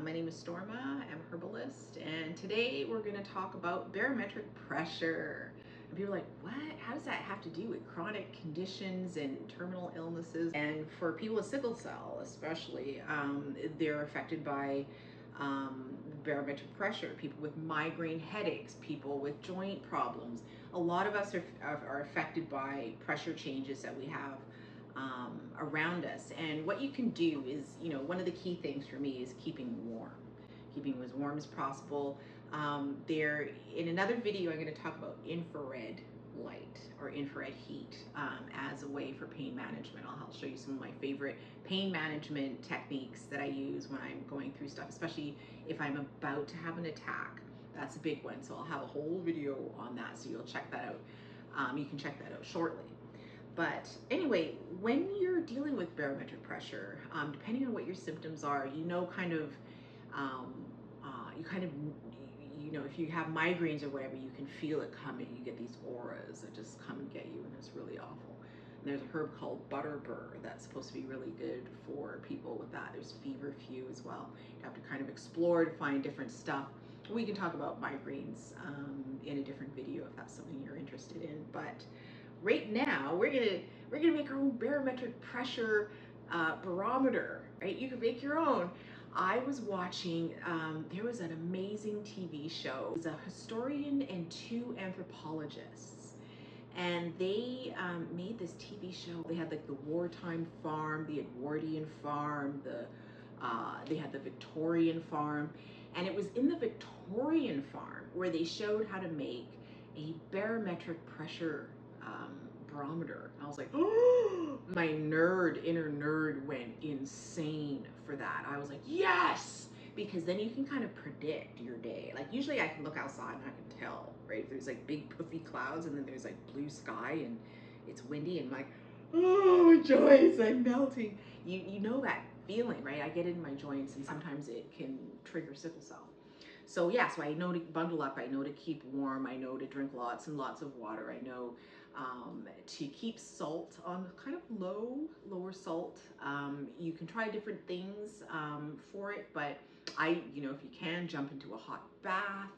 My name is Storma. I'm a herbalist, and today we're going to talk about barometric pressure. And people are like, what? How does that have to do with chronic conditions and terminal illnesses? And for people with sickle cell, especially, they're affected by barometric pressure. People with migraine headaches, people with joint problems. A lot of us are affected by pressure changes that we have around us. And what you can do is, one of the key things for me is keeping as warm as possible. In another video, I'm going to talk about infrared light or infrared heat as a way for pain management. I'll show you some of my favorite pain management techniques that I use when I'm going through stuff, especially if I'm about to have an attack. That's a big one, so I'll have a whole video on that, so you'll check that out. You can check that out shortly. But anyway, when you're dealing with barometric pressure, depending on what your symptoms are, if you have migraines or whatever, you can feel it coming. You get these auras that just come and get you, and it's really awful. And there's a herb called butterbur that's supposed to be really good for people with that. There's feverfew as well. You have to kind of explore to find different stuff. We can talk about migraines in a different video if that's something you're interested in. But right now, we're gonna make our own barometric pressure barometer. Right? You can make your own. I was watching. There was an amazing TV show. It was a historian and two anthropologists, and they made this TV show. They had like the wartime farm, the Edwardian farm, they had the Victorian farm, and it was in the Victorian farm where they showed how to make a barometric pressure barometer. I was like, oh, my inner nerd went insane for that. I was like, yes, because then you can kind of predict your day. Like usually I can look outside and I can tell, right? There's like big puffy clouds and then there's like blue sky and it's windy and I'm like, oh, my joints, I'm melting. You know that feeling, right? I get it in my joints and sometimes it can trigger sickle cell. So yeah, so I know to bundle up, I know to keep warm, I know to drink lots and lots of water, I know to keep salt on kind of lower salt. You can try different things for it, but if you can, jump into a hot bath.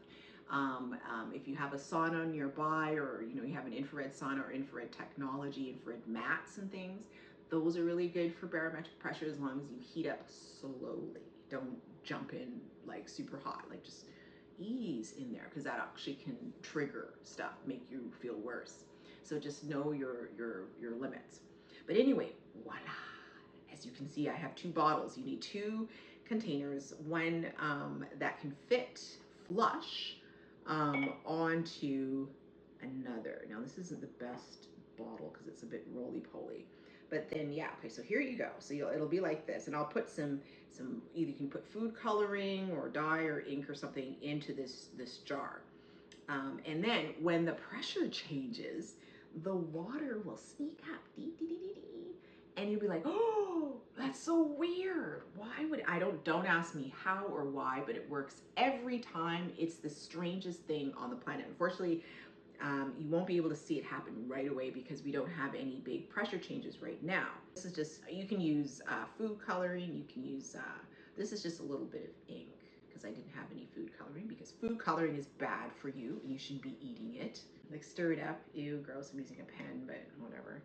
If you have a sauna nearby, or you have an infrared sauna or infrared technology, infrared mats and things, those are really good for barometric pressure as long as you heat up slowly. Don't jump in like super hot, like just ease in there, because that actually can trigger stuff, make you feel worse. So just know your limits. But anyway, voila. As you can see, I have two bottles. You need two containers, one that can fit flush onto another. Now this isn't the best bottle because it's a bit roly-poly. But then, yeah, okay, so here you go. So it'll be like this, and I'll put some either you can put food coloring or dye or ink or something into this jar. And then when the pressure changes, the water will sneak up, and you'll be like, oh, that's so weird. Why would don't ask me how or why, but it works every time. It's the strangest thing on the planet. Unfortunately, you won't be able to see it happen right away because we don't have any big pressure changes right now. This is just, you can use food coloring, you can use, this is just a little bit of ink because I didn't have any food coloring, because food coloring is bad for you and you shouldn't be eating it. Like stir it up, ew, gross, I'm using a pen, but whatever.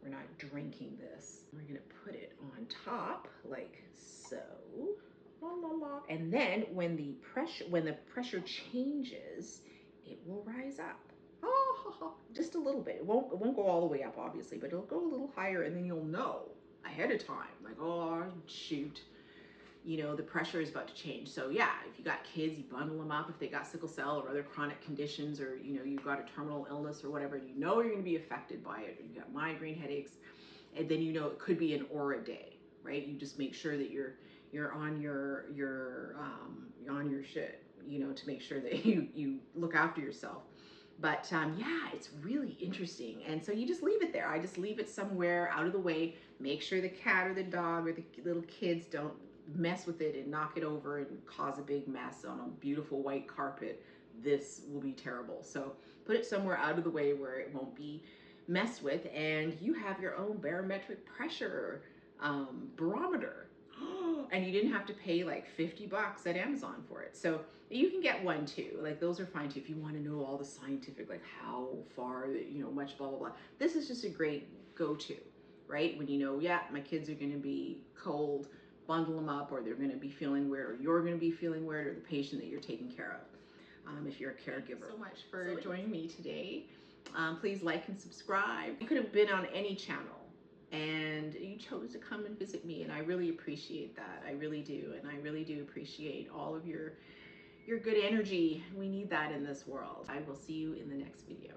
We're not drinking this. We're gonna put it on top like so. La, la, la. And then when the pressure changes, it will rise up. Just a little bit. It won't go all the way up, obviously, but it'll go a little higher, and then you'll know ahead of time, like, oh shoot, the pressure is about to change. So yeah, if you got kids, you bundle them up if they got sickle cell or other chronic conditions, or you've got a terminal illness or whatever, you're going to be affected by it, or you got migraine headaches, and then it could be an aura day, right? You just make sure that you're on your shit, to make sure that you look after yourself. But yeah, it's really interesting. And so you just leave it there. I just leave it somewhere out of the way. Make sure the cat or the dog or the little kids don't mess with it and knock it over and cause a big mess on a beautiful white carpet. This will be terrible. So put it somewhere out of the way where it won't be messed with, and you have your own barometric pressure barometer. and you didn't have to pay like 50 bucks at Amazon for it. So you can get one too. Like those are fine too if you want to know all the scientific, like how far, much blah, blah, blah. This is just a great go-to, right? When you know, yeah, my kids are going to be cold, bundle them up, or they're going to be feeling weird, or you're going to be feeling weird, or the patient that you're taking care of. If you're a caregiver. Thank you so much for joining me today. Please like and subscribe. You could have been on any channel and you chose to come and visit me, and I really appreciate that. I really do, and I really do appreciate all of your good energy. We need that in this world. I will see you in the next video.